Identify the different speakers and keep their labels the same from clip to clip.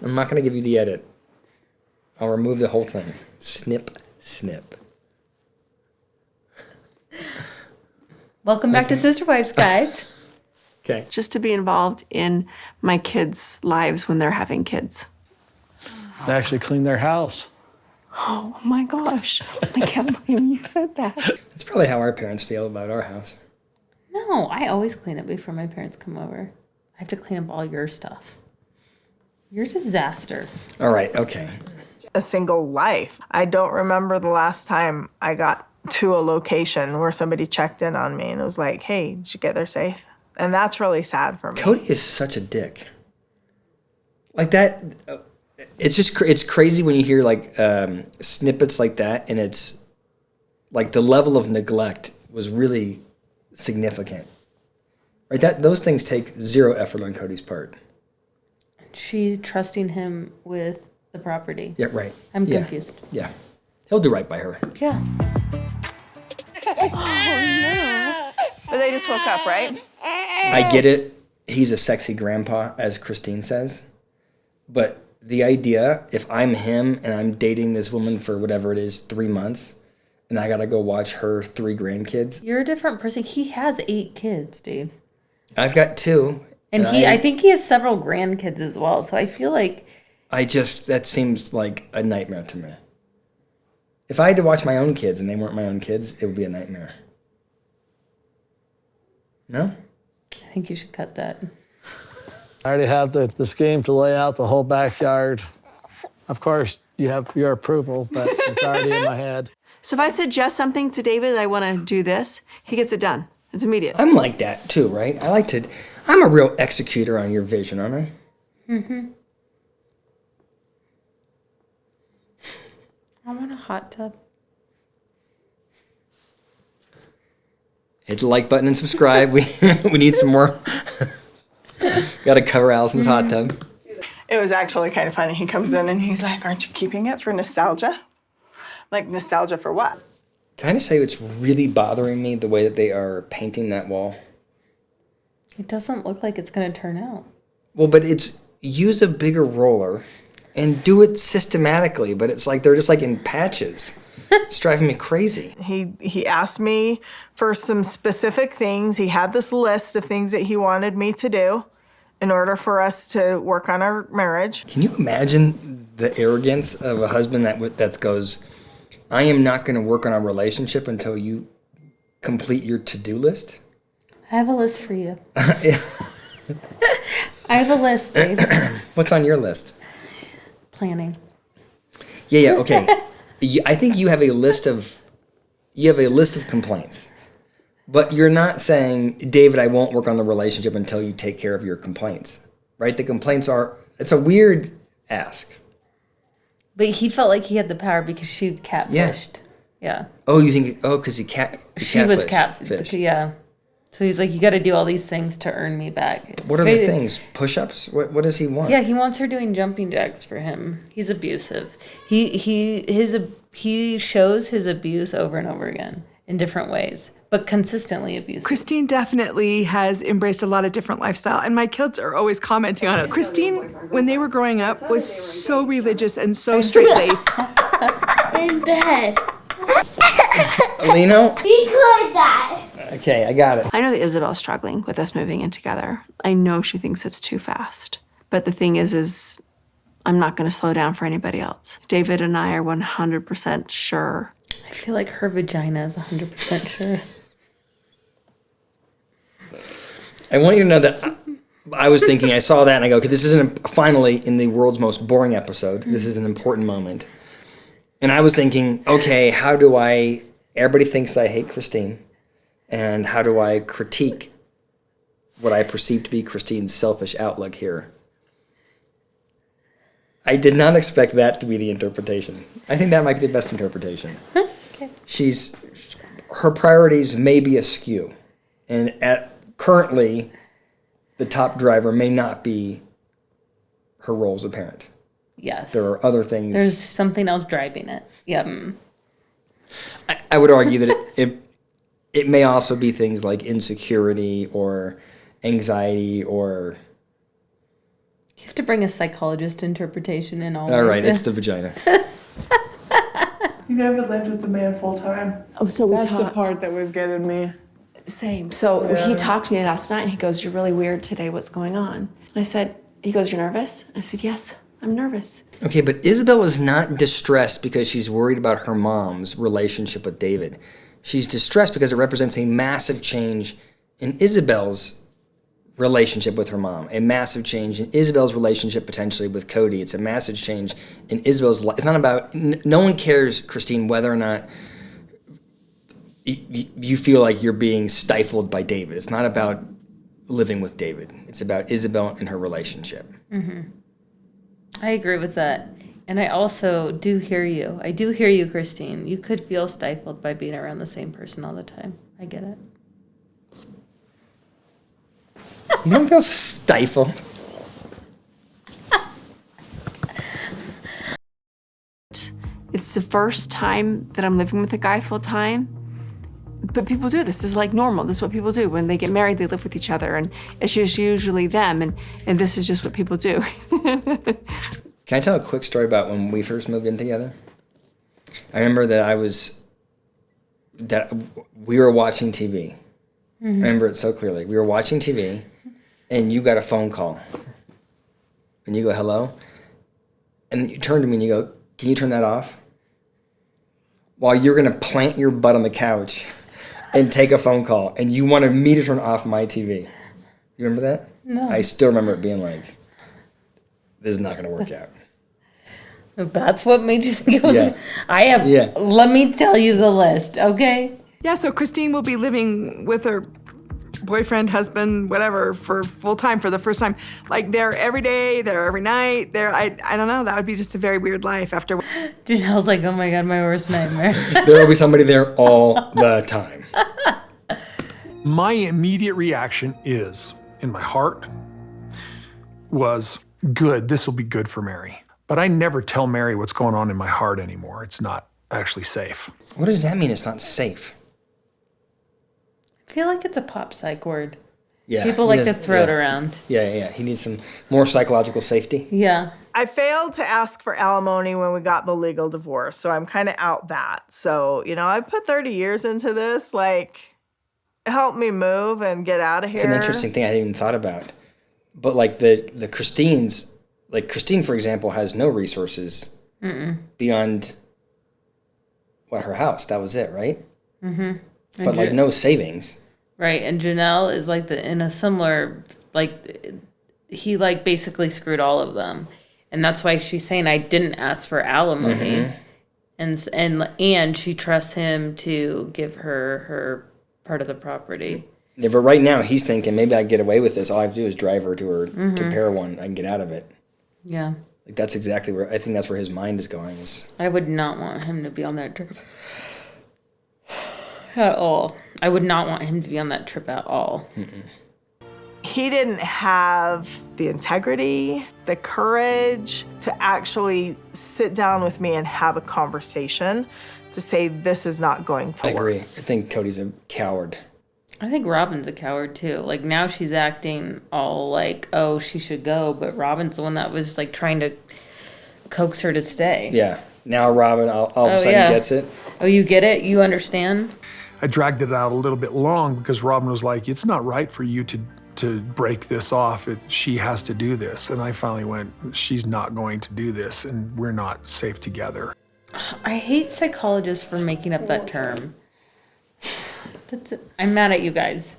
Speaker 1: I'm not going to give you the edit. I'll remove the whole thing. Snip, snip.
Speaker 2: Welcome back to Sister Wives, guys.
Speaker 1: Okay.
Speaker 3: Just to be involved in my kids' lives when they're having kids.
Speaker 4: They actually clean their house.
Speaker 3: Oh my gosh. I can't believe you said that.
Speaker 1: That's probably how our parents feel about our house.
Speaker 2: No, I always clean up before my parents come over. I have to clean up all your stuff. You're a disaster.
Speaker 1: All right, okay.
Speaker 5: A single life. I don't remember the last time I got to a location where somebody checked in on me and was like, hey, did you get there safe? And that's really sad for me.
Speaker 1: Kody is such a dick. Like that, it's crazy when you hear like snippets like that, and it's like the level of neglect was really significant. Right? Those things take zero effort on Kody's part.
Speaker 2: She's trusting him with the property.
Speaker 1: Yeah, right.
Speaker 2: I'm confused.
Speaker 1: Yeah. He'll do right by her.
Speaker 2: Yeah.
Speaker 5: But they just woke up, right?
Speaker 1: I get it. He's a sexy grandpa, as Christine says. But the idea, if I'm him and I'm dating this woman for whatever it is, 3 months, and I got to go watch her 3 grandkids.
Speaker 2: You're a different person. He has 8 kids, Dave.
Speaker 1: I've got 2.
Speaker 2: And I think he has several grandkids as well. So I feel like...
Speaker 1: that seems like a nightmare to me. If I had to watch my own kids and they weren't my own kids, it would be a nightmare. No?
Speaker 2: I think you should cut that.
Speaker 4: I already have the scheme to lay out the whole backyard. Of course, you have your approval, but it's already in my head.
Speaker 3: So if I suggest something to David, I want to do this, he gets it done. It's immediate.
Speaker 1: I'm like that too, right? I'm a real executor on your vision, aren't I?
Speaker 2: Mm-hmm. I want a hot tub.
Speaker 1: Hit the like button and subscribe. We need some more. Got to cover Allison's hot tub.
Speaker 5: It was actually kind of funny. He comes in and he's like, aren't you keeping it for nostalgia? Like, nostalgia for what?
Speaker 1: Can I just say it's really bothering me the way that they are painting that wall?
Speaker 2: It doesn't look like it's going to turn out.
Speaker 1: Well, but use a bigger roller and do it systematically, but it's like they're just like in patches. It's driving me crazy.
Speaker 5: He asked me for some specific things. He had this list of things that he wanted me to do in order for us to work on our marriage.
Speaker 1: Can you imagine the arrogance of a husband that goes, I am not going to work on our relationship until you complete your to-do list?
Speaker 2: I have a list for you.
Speaker 1: Yeah.
Speaker 2: I have a list, Dave.
Speaker 1: What's on your list?
Speaker 2: Planning.
Speaker 1: Yeah, okay. I think you have a list of complaints. But you're not saying, David, I won't work on the relationship until you take care of your complaints. Right? The complaints it's a weird ask.
Speaker 2: But he felt like he had the power because she catfished. Yeah.
Speaker 1: Oh, you think, because she
Speaker 2: was catfished. Yeah. So he's like, you got to do all these things to earn me back.
Speaker 1: What are the things? Push-ups? What does he want?
Speaker 2: Yeah, he wants her doing jumping jacks for him. He's abusive. He shows his abuse over and over again in different ways, but consistently abusive.
Speaker 6: Christine definitely has embraced a lot of different lifestyle, and my kids are always commenting on it. Christine, when they were growing up, was so religious and so straight-laced.
Speaker 7: In bed.
Speaker 1: Lino?
Speaker 7: Record that.
Speaker 1: Okay, I got it.
Speaker 3: I know that Ysabel's struggling with us moving in together. I know she thinks it's too fast. But the thing is I'm not going to slow down for anybody else. David and I are 100% sure.
Speaker 2: I feel like her vagina is 100% sure.
Speaker 1: I want you to know that I was thinking, I saw that and I go, okay, this isn't finally in the world's most boring episode. This is an important moment. And I was thinking, okay, everybody thinks I hate Christine. And how do I critique what I perceive to be Christine's selfish outlook here? I did not expect that to be the interpretation. I think that might be the best interpretation.
Speaker 2: Okay.
Speaker 1: Her priorities may be askew. And currently, the top driver may not be her role as a parent.
Speaker 2: Yes.
Speaker 1: There are other things.
Speaker 2: There's something else driving it. Yep.
Speaker 1: I would argue that it may also be things like insecurity or anxiety or
Speaker 2: have to bring a psychologist interpretation in always.
Speaker 1: All right, it's the vagina.
Speaker 8: You never lived with the man full time.
Speaker 3: Oh, so we
Speaker 8: That's the
Speaker 3: talked.
Speaker 8: part that was getting me.
Speaker 3: Same. So he talked to me last night and he goes, "You're really weird today. What's going on?" And I said, he goes, "You're nervous?" I said, "Yes, I'm nervous."
Speaker 1: Okay, but Ysabel is not distressed because she's worried about her mom's relationship with David. She's distressed because it represents a massive change in Ysabel's relationship with her mom, a massive change in Ysabel's relationship potentially with Kody. It's a massive change in Ysabel's life. It's not about, no one cares, Christine, whether or not you feel like you're being stifled by David. It's not about living with David. It's about Ysabel and her relationship.
Speaker 2: I agree with that. And I also do hear you. I do hear you, Christine. You could feel stifled by being around the same person all the time. I get it.
Speaker 1: You don't feel stifled.
Speaker 3: It's the first time that I'm living with a guy full time. But people do this. This is like normal. This is what people do. When they get married, they live with each other. And it's just usually them. And this is just what people do.
Speaker 1: Can I tell a quick story about when we first moved in together? I remember that we were watching TV. I remember it so clearly. We were watching TV, and you got a phone call. And you go, "Hello?" And you turn to me and you go, "Can you turn that off?" While you're going to plant your butt on the couch and take a phone call, and you wanted me to turn off my TV. You remember that?
Speaker 2: No.
Speaker 1: I still remember it being like, this is not going to work out.
Speaker 2: That's what made you think it was.
Speaker 1: Yeah. Yeah.
Speaker 2: Let me tell you the list, okay?
Speaker 6: Yeah, so Christine will be living with her boyfriend, husband, whatever, for full time for the first time. Like, they're every day, they're every night, I don't know, that would be just a very weird life after.
Speaker 2: Janelle's like, oh my God, my worst nightmare.
Speaker 1: There will be somebody there all the time.
Speaker 9: My immediate reaction is, in my heart, was, good, this will be good for Meri. But I never tell Meri what's going on in my heart anymore. It's not actually safe.
Speaker 1: What does that mean? It's not safe.
Speaker 2: I feel like it's a pop psych word.
Speaker 1: Yeah.
Speaker 2: People like to throw it around.
Speaker 1: Yeah. He needs some more psychological safety.
Speaker 2: Yeah.
Speaker 5: I failed to ask for alimony when we got the legal divorce, so I'm kind of out that. So, I put 30 years into this, help me move and get out of here.
Speaker 1: It's an interesting thing I hadn't even thought about. But like the Christines, like Christine, for example, has no resources beyond her house. That was it, right? Mm-hmm. But like no savings.
Speaker 2: Right, and Janelle is in a similar, he basically screwed all of them. And that's why she's saying, I didn't ask for alimony. And she trusts him to give her part of the property.
Speaker 1: Yeah, but right now he's thinking, maybe I can get away with this. All I have to do is drive her to Pair One. I can get out of it.
Speaker 2: Yeah.
Speaker 1: That's exactly where, I think that's where his mind is going.
Speaker 2: I would not want him to be on that trip at all. I would not want him to be on that trip at all.
Speaker 1: Mm-mm.
Speaker 5: He didn't have the integrity, the courage to actually sit down with me and have a conversation to say, this is not going to work.
Speaker 1: I agree. I think Kody's a coward.
Speaker 2: I think Robin's a coward too. Now she's acting all oh, she should go, but Robin's the one that was trying to coax her to stay.
Speaker 1: Yeah. Now Robin all of a sudden gets it.
Speaker 2: Oh, you get it? You understand?
Speaker 9: I dragged it out a little bit long because Robin was like, it's not right for you to break this off. She has to do this. And I finally went, she's not going to do this, and we're not safe together.
Speaker 2: I hate psychologists for making up that term. I'm mad at you guys.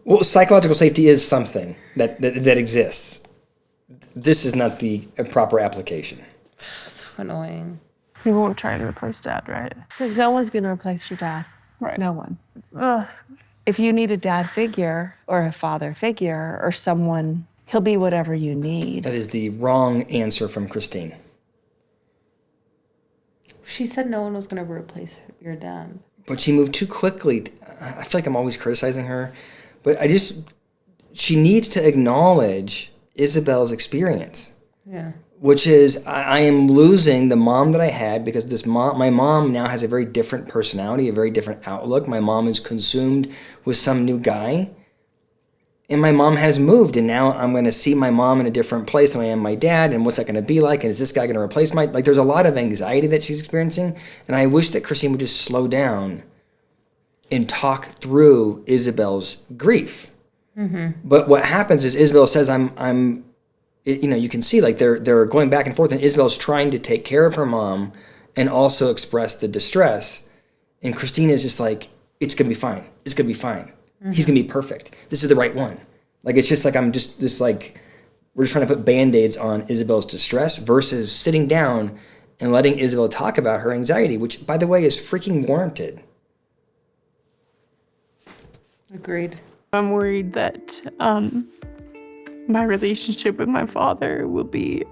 Speaker 1: Well, psychological safety is something that exists. This is not the proper application.
Speaker 2: So annoying.
Speaker 8: He won't try to replace Dad, right?
Speaker 3: Because no one's going to replace your dad.
Speaker 8: Right.
Speaker 3: No one. Ugh. If you need a dad figure or a father figure or someone, he'll be whatever you need.
Speaker 1: That is the wrong answer from Christine.
Speaker 2: She said no one was going to replace your dad.
Speaker 1: But she moved too quickly. I feel like I'm always criticizing her. But she needs to acknowledge Ysabel's experience.
Speaker 2: Yeah.
Speaker 1: Which is, I am losing the mom that I had because my mom now has a very different personality, a very different outlook. My mom is consumed with some new guy. And my mom has moved, and now I'm going to see my mom in a different place than I am my dad, and what's that going to be like, and is this guy going to replace my... Like, there's a lot of anxiety that she's experiencing, and I wish that Christine would just slow down and talk through Ysabel's grief. But what happens is Ysabel says, you can see, like, they're going back and forth, and Ysabel's trying to take care of her mom and also express the distress, and Christine is just like, it's going to be fine. It's going to be fine. He's going to be perfect. This is the right one. Like, it's just like, we're just trying to put Band-Aids on Ysabel's distress versus sitting down and letting Ysabel talk about her anxiety, which, by the way, is freaking warranted.
Speaker 2: Agreed.
Speaker 3: I'm worried that my relationship with my father will be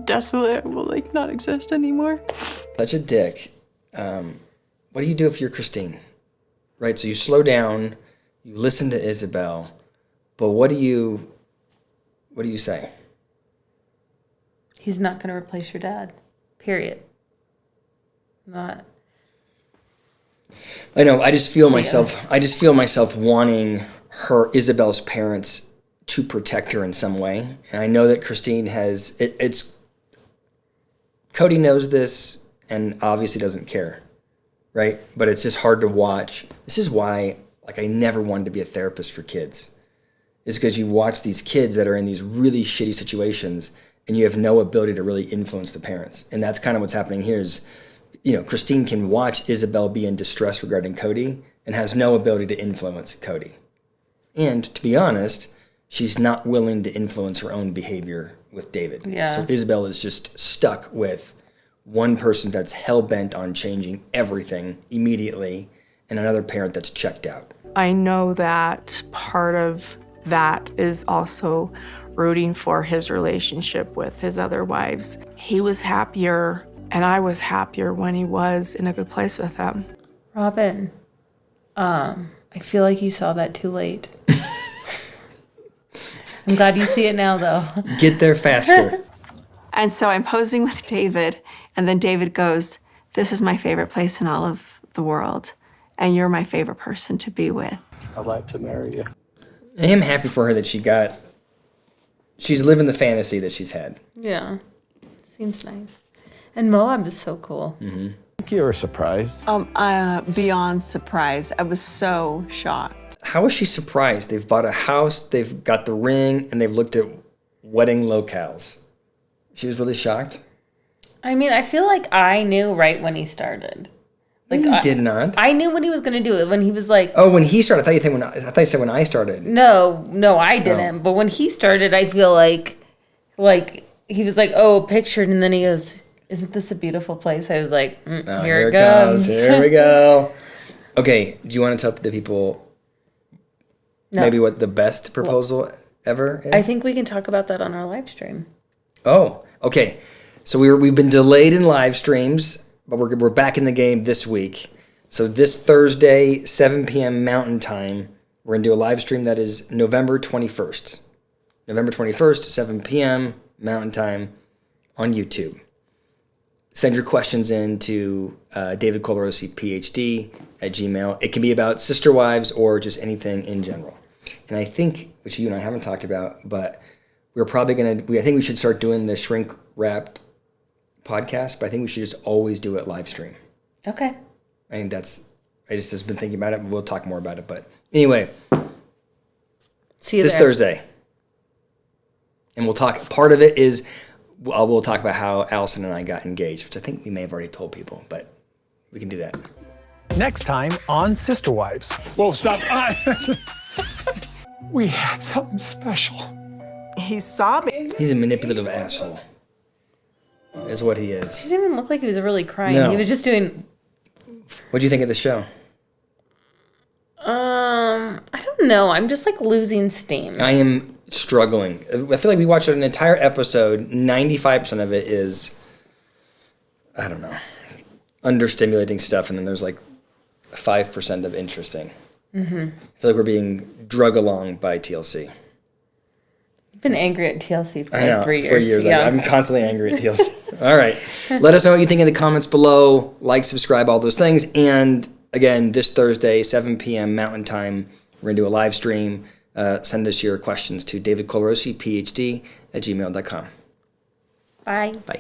Speaker 3: desolate, will like not exist anymore.
Speaker 1: Such a dick. What do you do if you're Christine? Right, so you slow down, you listen to Ysabel, but what do you say?
Speaker 2: He's not going to replace your dad. Period. Not.
Speaker 1: I know. I just feel myself wanting Ysabel's parents to protect her in some way, and I know that Christine has. Kody knows this, and obviously doesn't care, right? But it's just hard to watch. This is why, like, I never wanted to be a therapist for kids. Is because you watch these kids that are in these really shitty situations, and you have no ability to really influence the parents, and that's kind of what's happening here. Is Christine can watch Ysabel be in distress regarding Kody and has no ability to influence Kody. And to be honest, she's not willing to influence her own behavior with David.
Speaker 2: Yeah.
Speaker 1: So Ysabel is just stuck with one person that's hell-bent on changing everything immediately and another parent that's checked out.
Speaker 3: I know that part of that is also rooting for his relationship with his other wives. He was happier and I was happier when he was in a good place with them.
Speaker 2: Robin, I feel like you saw that too late. I'm glad you see it now, though.
Speaker 1: Get there faster.
Speaker 3: And so I'm posing with David, and then David goes, "This is my favorite place in all of the world, and you're my favorite person to be with."
Speaker 4: I'd like to marry you.
Speaker 1: I am happy for her that she's living the fantasy that she's had.
Speaker 2: Yeah. Seems nice. And Moab is so cool.
Speaker 1: Mm-hmm.
Speaker 4: I think you were surprised.
Speaker 3: Beyond surprised. I was so shocked.
Speaker 1: How was she surprised? They've bought a house, they've got the ring, and they've looked at wedding locales. She was really shocked?
Speaker 2: I mean, I feel like I knew right when he started. Like,
Speaker 1: you did not.
Speaker 2: I knew when he was going to do it. When he was like...
Speaker 1: Oh, when he started. I thought you said when I started.
Speaker 2: No, I didn't.
Speaker 1: Oh.
Speaker 2: But when he started, I feel like he was like, oh, pictured. And then he goes, isn't this a beautiful place? I was like, here it comes.
Speaker 1: Here we go. Okay, do you want to tell the people maybe what the best proposal ever is?
Speaker 2: I think we can talk about that on our live stream.
Speaker 1: Oh, okay. So we've been delayed in live streams, but we're back in the game this week. So this Thursday, 7 p.m. Mountain Time, we're going to do a live stream that is November 21st. November 21st, 7 p.m. Mountain Time on YouTube. Send your questions in to DavidColarossiPhD at Gmail. It can be about sister wives or just anything in general. And I think, which you and I haven't talked about, but we're probably I think we should start doing the shrink wrapped podcast, but I think we should just always do it live stream.
Speaker 2: Okay.
Speaker 1: I think I just have been thinking about it, but we'll talk more about it. But anyway,
Speaker 2: see you
Speaker 1: this
Speaker 2: there.
Speaker 1: Thursday. And we'll talk, part of it is, we'll talk about how Allison and I got engaged, which I think we may have already told people, but we can do that.
Speaker 9: Next time on Sister Wives.
Speaker 10: Whoa, stop.
Speaker 9: We had something special.
Speaker 5: He's sobbing.
Speaker 1: He's a manipulative asshole. Is what he is.
Speaker 2: He didn't even look like he was really crying.
Speaker 1: No.
Speaker 2: He was just doing...
Speaker 1: What do you think of the show?
Speaker 2: I don't know. I'm just like losing steam.
Speaker 1: I am struggling. I feel like we watched an entire episode. 95% of it is, I don't know, understimulating stuff, and then there's like 5% of interesting. Mm-hmm. I feel like we're being drug along by TLC.
Speaker 2: I've been angry at TLC for like 3 years.
Speaker 1: For years.
Speaker 2: Yeah.
Speaker 1: I'm constantly angry at TLC. All right. Let us know what you think in the comments below. Like, subscribe, all those things. And again, this Thursday, 7 p.m. Mountain Time, we're going to do a live stream. send us your questions to DavidColarossiPhD@gmail.com.
Speaker 2: Bye.
Speaker 1: Bye.